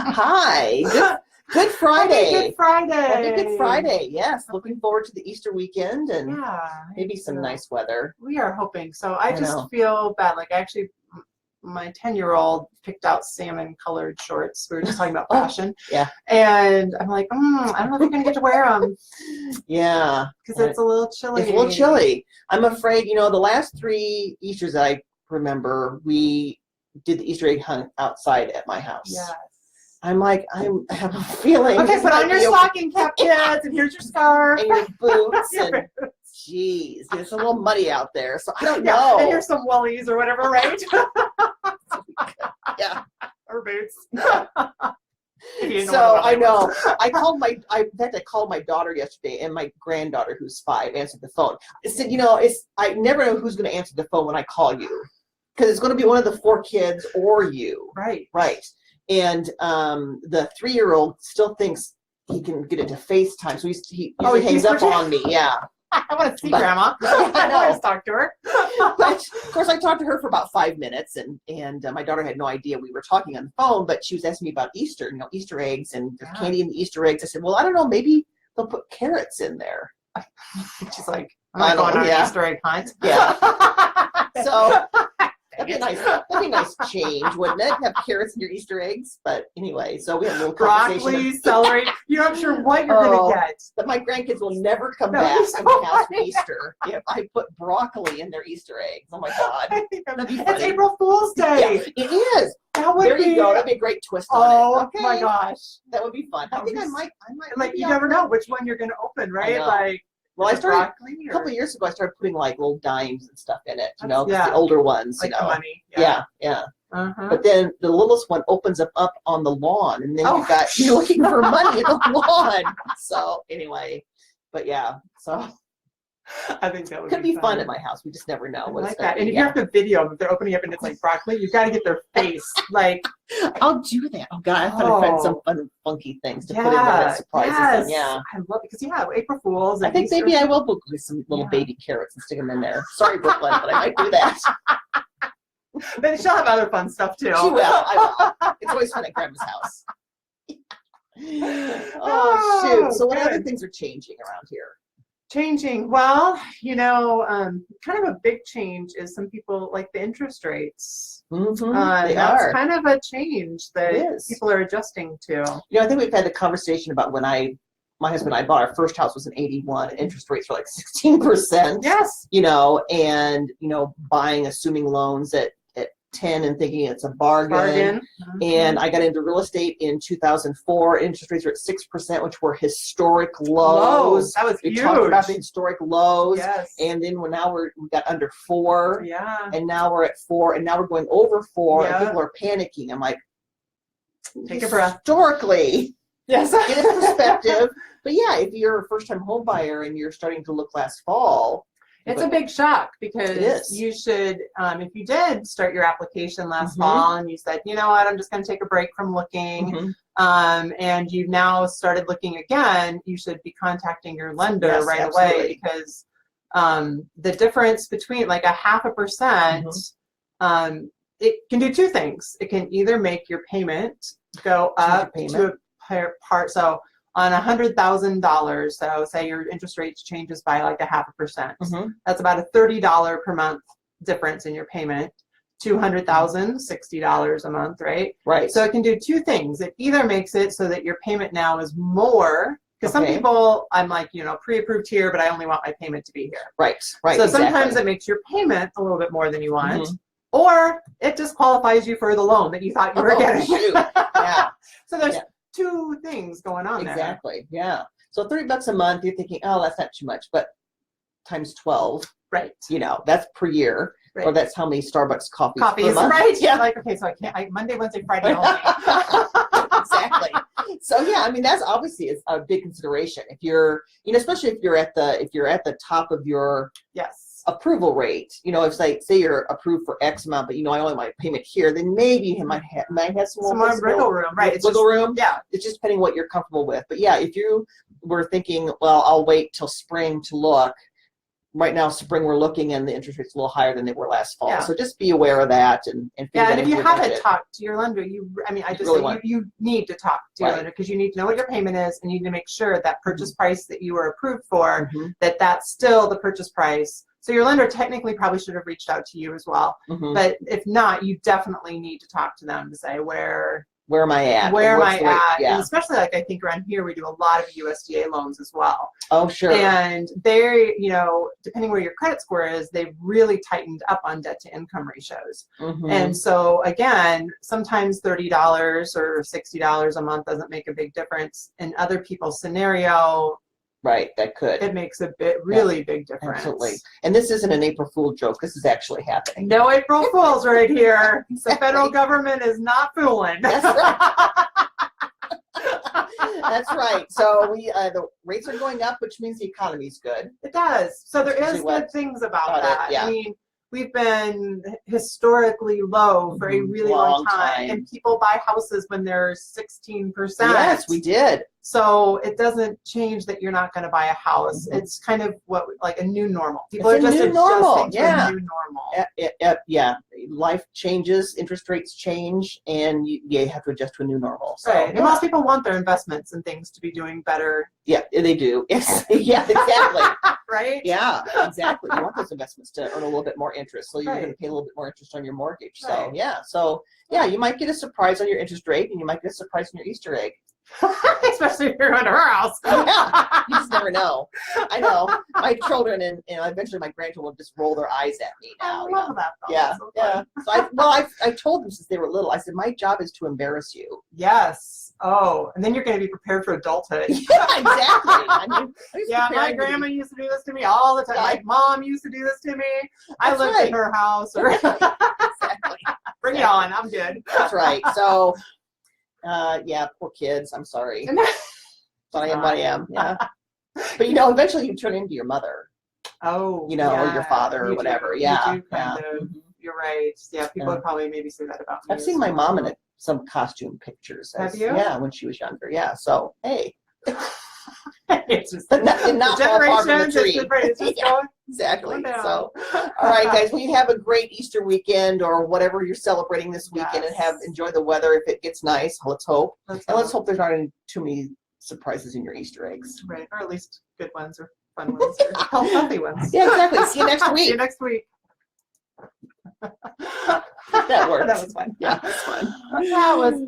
Hi. Good Friday. Happy Good Friday. Happy Good Friday. Yes. Looking forward to the Easter weekend and maybe some nice weather. We are hoping. So I just know. feel bad. Like actually, my 10-year-old picked out salmon colored shorts. We were just talking about fashion. Yeah. And I'm like, I don't know if you're going to get to wear them. Yeah. Because it's a little chilly. It's a little chilly. I'm afraid, the last 3 Easters I remember, we did the Easter egg hunt outside at my house. Yes. I'm like, I have a feeling. Okay, put on your stocking cap, kids, and here's your scarf. And your boots. And jeez, it's a little muddy out there, so I don't know. And here's some wellies or whatever, right? Yeah. Or boots. So I know. I had to call my daughter yesterday, and my granddaughter, who's 5, answered the phone. I said, I never know who's going to answer the phone when I call you, because it's going to be one of the 4 kids or you. Right. Right. And the 3-year-old still thinks he can get it to FaceTime, so he hangs up on me. Yeah. I want to see Grandma. I want to talk to her. But of course, I talked to her for about 5 minutes, and my daughter had no idea we were talking on the phone, but she was asking me about Easter, Easter eggs and there's candy in the Easter eggs. I said, well, I don't know, maybe they'll put carrots in there. She's like, I'm going on an Easter egg hunt. Yeah. So that'd be a nice change, wouldn't it? Have carrots in your Easter eggs. But anyway, so we had a little conversation. Broccoli, celery. You're not sure what you're going to get. But my grandkids will never come back to my house for Easter if I put broccoli in their Easter eggs. Oh my God. It's April Fool's Day. Yeah, it is. There you go. That'd be a great twist on it. Okay. My gosh. That would be fun. I think I might. Like, you never know which one you're going to open, right? Like, well, I started a couple of years ago. I started putting like little dimes and stuff in it. Yeah. The older ones. Like the money. Yeah. But then the littlest one opens up on the lawn, and then you're looking for money in the lawn. So anyway, but yeah, so I think that could be fun at my house. We just never know. I like that. And if you have to video them, if they're opening up and it's like broccoli, you've got to get their face. Like, I'll do that. Oh God, I thought I'd find some fun, funky things to put in there that surprises them. Yeah, I love it because April Fools. I think maybe I will book with some little baby carrots and stick them in there. Sorry, Brooklyn, but I might do that. But she'll have other fun stuff too. She will. I will. It's always fun at Grandma's house. Oh shoot! So what other things are changing around here? Changing. Well, kind of a big change is some people like the interest rates. Mm-hmm. That's kind of a change that people are adjusting to. I think we've had the conversation about when my husband and I bought our first house was in 81. Interest rates were like 16%. Yes. And buying, assuming loans at 10 and thinking it's a bargain. Mm-hmm. And I got into real estate in 2004. Interest rates were at 6%, which were historic lows. That was huge. We talked about the historic lows. Yes. And then we got under 4. Yeah. And now we're at 4. And now we're going over 4. Yeah. And people are panicking. I'm like, take a breath. Historically. Yes. Get a perspective. But yeah, if you're a first-time home buyer and you're starting to look last fall, it's a big shock because you should, if you did start your application last fall and you said, you know what, I'm just going to take a break from looking, and you've now started looking again, you should be contacting your lender right away because the difference between like a 0.5%, it can do 2 things. It can either make your payment go up to a part. So on $100,000, so say your interest rate changes by like a 0.5%. That's about a $30 per month difference in your payment. $200,000, $60 a month, right? Right. So it can do 2 things. It either makes it so that your payment now is more, because some people, I'm like, pre-approved here, but I only want my payment to be here. Right. So sometimes it makes your payment a little bit more than you want, or it disqualifies you for the loan that you thought you were getting. Shoot. Yeah. So there's 2 things going on there. Exactly. Yeah. So $30 a month, you're thinking, oh, that's not too much, but times 12. Right. That's per year. Right. Or that's how many Starbucks coffees per month. Right. Yeah. Like, okay, so I can't. Monday, Wednesday, Friday only. Exactly. So yeah, I mean that's obviously a big consideration if you're, especially if you're at the top of your approval rate. If say you're approved for X amount, but I only want my payment here, then maybe you might have some more wiggle room, right? Wiggle room. Yeah. It's just depending what you're comfortable with. But yeah, if you were thinking, well, I'll wait till spring to look, right now, spring, we're looking, and the interest rate's a little higher than they were last fall. Yeah. So just be aware of that and figure Yeah, that and if into you your haven't budget. talked to your lender, I just really say you need to talk to your Right. lender because you need to know what your payment is, and you need to make sure that purchase price that you were approved for, Mhm. that's still the purchase price. So your lender technically probably should have reached out to you as well. Mhm. But if not, you definitely need to talk to them to say where am I at? Where am What's I the rate? at? Yeah. And especially like I think around here we do a lot of USDA loans as well. Oh, sure. And they, depending where your credit score is, they've really tightened up on debt to income ratios. Mhm. And so again, sometimes $30 or $60 a month doesn't make a big difference. In other people's scenario, Right, that could. it makes a really big difference. Absolutely. And this isn't an April Fool joke. This is actually happening. No April Fools right here. Exactly. The federal government is not fooling. That's right. That's right. So the rates are going up, which means the economy's good. It does. So there That's is usually good things about about it, that. yeah. I mean, we've been historically low for a Mhm. really long Long time. time. And people buy houses when they're 16%. Yes, we did. So it doesn't change that you're not going to buy a house. Mhm. It's kind of like a new normal. People It's are a just new normal, adjusting to yeah. a new normal. Yeah, life changes, interest rates change, and you have to adjust to a new normal. So, Right. And yeah. most people want their investments and things to be doing better. Yeah, they do. Yeah, exactly. Right? Yeah, exactly. You want those investments to earn a little bit more interest, so you're Right. going to pay a little bit more interest on your mortgage. So, Right. yeah. So, yeah, you might get a surprise on your interest rate, and you might get a surprise on your Easter egg. Especially if you're under her house. Yeah, you just never know. I know. My children and eventually my grandchildren will just roll their eyes at me now. I love that. Though. Yeah, That's so yeah. fun. So I told them since they were little, I said, my job is to embarrass you. Yes. Oh, and then you're going to be prepared for adulthood. Yeah, exactly. I mean, I was Yeah, my preparing to be- grandma used to do this to me all the time. Yeah. My mom used to do this to me. I That's lived right. in her house. Or Exactly. bring it on. I'm good. That's right. So, yeah, poor kids. I'm sorry. But I am what I am. Yeah. But eventually you turn into your mother, Oh, or your father or you whatever. do. Yeah. You do kind yeah. of. You're right. Yeah, people Yeah. would probably maybe say that about me. I've seen my mom in some costume pictures. Have you? Yeah, when she was younger. Yeah. So, hey. It's just Not fall far from the generations. tree. It's just Yeah. going Exactly. going down. So, all right, guys. Well, you have a great Easter weekend or whatever you're celebrating this weekend, and Yes. enjoy the weather if it gets nice. Let's hope. Let's And let's hope there's not too many surprises in your Easter eggs. Right, or at least good ones or fun ones or healthy ones. Yeah, exactly. See you next See you week. next week. That works. That was fun. Yeah, that's fun. That was fun.